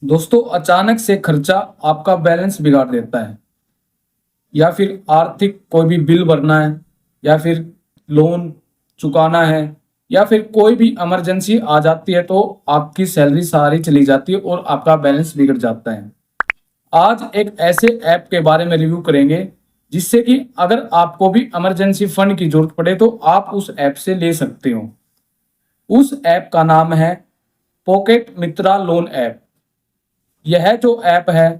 दोस्तों, अचानक से खर्चा आपका बैलेंस बिगाड़ देता है, या फिर आर्थिक कोई भी बिल भरना है, या फिर लोन चुकाना है, या फिर कोई भी इमरजेंसी आ जाती है तो आपकी सैलरी सारी चली जाती है और आपका बैलेंस बिगड़ जाता है। आज एक ऐसे ऐप के बारे में रिव्यू करेंगे जिससे कि अगर आपको भी इमरजेंसी फंड की जरूरत पड़े तो आप उस ऐप से ले सकते हो। उस ऐप का नाम है पॉकेट मित्रा लोन ऐप। यह जो ऐप है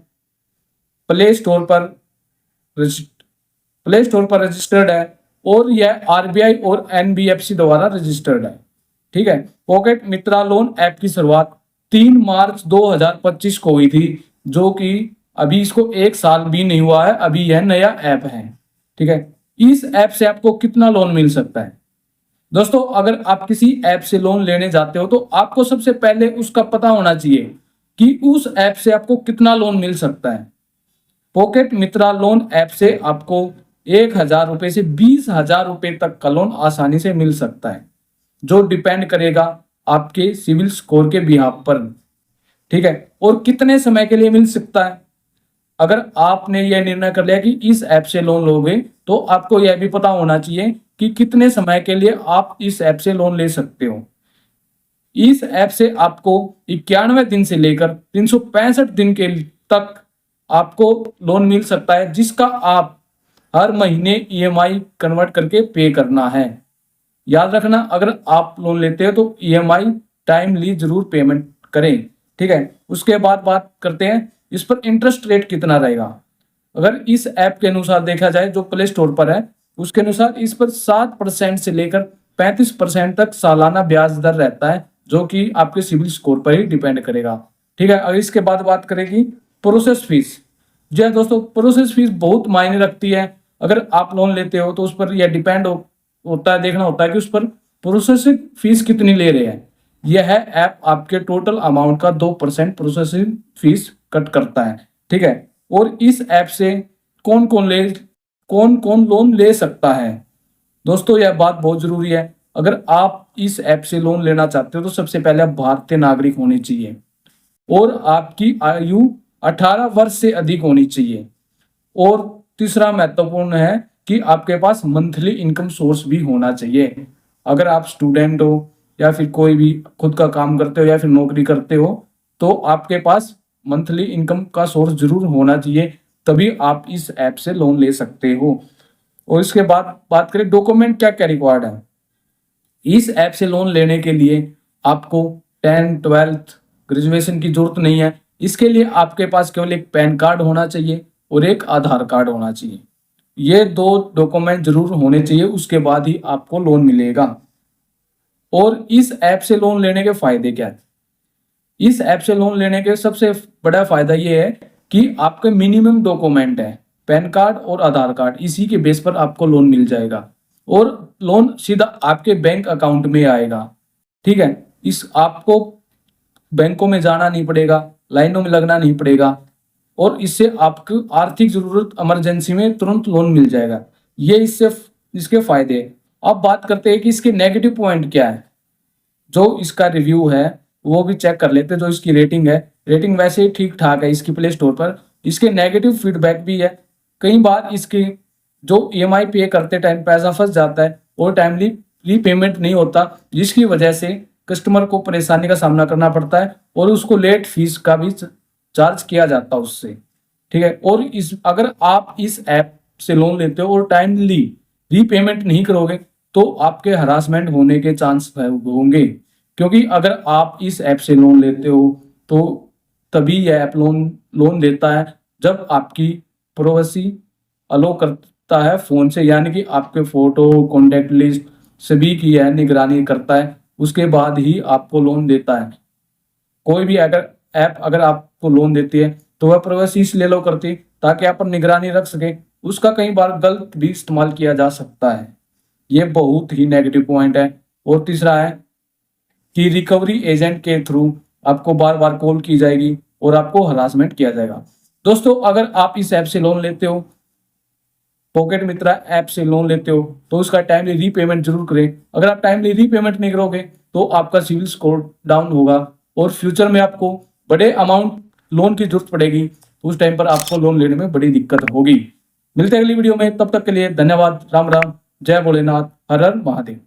प्ले स्टोर पर प्ले स्टोर पर रजिस्टर्ड है और यह आरबीआई और एनबीएफसी द्वारा रजिस्टर्ड है। ठीक है। पॉकेट मित्रा लोन ऐप की शुरुआत 3 मार्च 2025 को हुई थी, जो कि अभी इसको 1 साल भी नहीं हुआ है, अभी यह नया ऐप है। ठीक है। इस ऐप से आपको कितना लोन मिल सकता है? दोस्तों, अगर आप किसी ऐप से लोन लेने जाते हो तो आपको सबसे पहले उसका पता होना चाहिए कि उस ऐप से आपको कितना लोन मिल सकता है। पॉकेट मित्रा लोन ऐप से आपको 1,000 रुपए से 20,000 रुपए तक का लोन आसानी से मिल सकता है, जो डिपेंड करेगा आपके सिविल स्कोर के बिहाफ पर। ठीक है। और कितने समय के लिए मिल सकता है? अगर आपने यह निर्णय कर लिया कि इस ऐप से लोन लोगे तो आपको यह भी पता होना चाहिए कि कितने समय के लिए आप इस ऐप से लोन ले सकते हो। इस ऐप से आपको 91 दिन से लेकर 365 दिन के तक आपको लोन मिल सकता है, जिसका आप हर महीने ईएमआई कन्वर्ट करके पे करना है। याद रखना, अगर आप लोन लेते हो तो ईएमआई टाइमली जरूर पेमेंट करें। ठीक है। उसके बाद बात करते हैं इस पर इंटरेस्ट रेट कितना रहेगा। अगर इस ऐप के अनुसार देखा जाए, जो प्ले स्टोर पर है, उसके अनुसार इस पर 7% से लेकर 35% तक सालाना ब्याज दर रहता है, जो कि आपके सिविल स्कोर पर ही डिपेंड करेगा। ठीक है। अगर इसके बाद बात करेगी प्रोसेस फीस। जी हाँ दोस्तों, प्रोसेस फीस बहुत मायने रखती है। अगर आप लोन लेते हो तो उस पर यह डिपेंड होता है, देखना होता है कि उस पर प्रोसेसिंग फीस कितनी ले रहे हैं। यह ऐप आपके टोटल अमाउंट का 2% प्रोसेसिंग फीस कट करता है। ठीक है। और इस ऐप से कौन कौन कौन लोन ले सकता है? दोस्तों, यह बात बहुत जरूरी है। अगर आप इस ऐप से लोन लेना चाहते हो तो सबसे पहले आप भारतीय नागरिक होने चाहिए और आपकी आयु 18 वर्ष से अधिक होनी चाहिए। और तीसरा महत्वपूर्ण है कि आपके पास मंथली इनकम सोर्स भी होना चाहिए। अगर आप स्टूडेंट हो या फिर कोई भी खुद का काम करते हो या फिर नौकरी करते हो तो आपके पास मंथली इनकम का सोर्स जरूर होना चाहिए, तभी आप इस ऐप से लोन ले सकते हो। और इसके बाद बात करें डॉक्यूमेंट क्या क्या रिक्वायर्ड है। इस ऐप से लोन लेने के लिए आपको 10 12th ग्रेजुएशन की जरूरत नहीं है। इसके लिए आपके पास केवल एक पैन कार्ड होना चाहिए और एक आधार कार्ड होना चाहिए। ये 2 डॉक्यूमेंट जरूर होने चाहिए, उसके बाद ही आपको लोन मिलेगा। और इस ऐप से लोन लेने के फायदे क्या है? इस ऐप से लोन लेने के सबसे बड़ा फायदा ये है कि आपके मिनिमम डॉक्यूमेंट है पैन कार्ड और आधार कार्ड, इसी के बेस पर आपको लोन मिल जाएगा और लोन सीधा आपके बैंक अकाउंट में आएगा। ठीक है। इस आपको बैंकों में जाना नहीं पड़ेगा, लाइनों में लगना नहीं पड़ेगा और इससे आपको आर्थिक जरूरत इमरजेंसी में तुरंत लोन मिल जाएगा। ये इसके फायदे हैं। अब बात करते हैं कि इसके नेगेटिव पॉइंट क्या है। जो इसका रिव्यू है वो भी चेक कर लेते हैं। जो इसकी रेटिंग है, रेटिंग वैसे ही ठीक ठाक है इसकी प्ले स्टोर पर। इसके नेगेटिव फीडबैक भी है। कई बार इसके जो ईएमआई पे करते टाइम पैसा फंस जाता है और टाइमली रीपेमेंट नहीं होता, जिसकी वजह से कस्टमर को परेशानी का सामना करना पड़ता है और उसको लेट फीस का भी चार्ज किया जाता है उससे। ठीक है। और इस अगर आप इस ऐप से लोन लेते हो और टाइमली रीपेमेंट नहीं करोगे तो आपके हरासमेंट होने के चांस होंगे, क्योंकि अगर आप इस ऐप से लोन लेते हो तो तभी यह ऐप लोन देता है जब आपकी प्राइवेसी अलो करता है फोन से, यानी कि आपके फोटो कॉन्टैक्ट लिस्ट सभी की यह निगरानी करता है, उसके बाद ही आपको लोन देता है। कोई भी अगर ऐप अगर आपको लोन देती है तो वह प्राइवेसी इसलिए लो करती है ताकि आप पर निगरानी रख सके, उसका कई बार गलत भी इस्तेमाल किया जा सकता है। ये बहुत ही नेगेटिव पॉइंट है। और तीसरा है कि रिकवरी एजेंट के थ्रू आपको बार बार कॉल की जाएगी और आपको हरासमेंट किया जाएगा। दोस्तों, अगर आप इस ऐप से लोन लेते हो, पॉकेट मित्रा ऐप से लोन लेते हो, तो उसका टाइमली रीपेमेंट जरूर करें। अगर आप टाइमली रीपेमेंट नहीं करोगे तो आपका सिविल स्कोर डाउन होगा और फ्यूचर में आपको बड़े अमाउंट लोन की जरूरत पड़ेगी तो उस टाइम पर आपको लोन लेने में बड़ी दिक्कत होगी। मिलते हैं अगली वीडियो में, तब तक के लिए धन्यवाद। राम राम, जय भोलेनाथ, हर हर महादेव।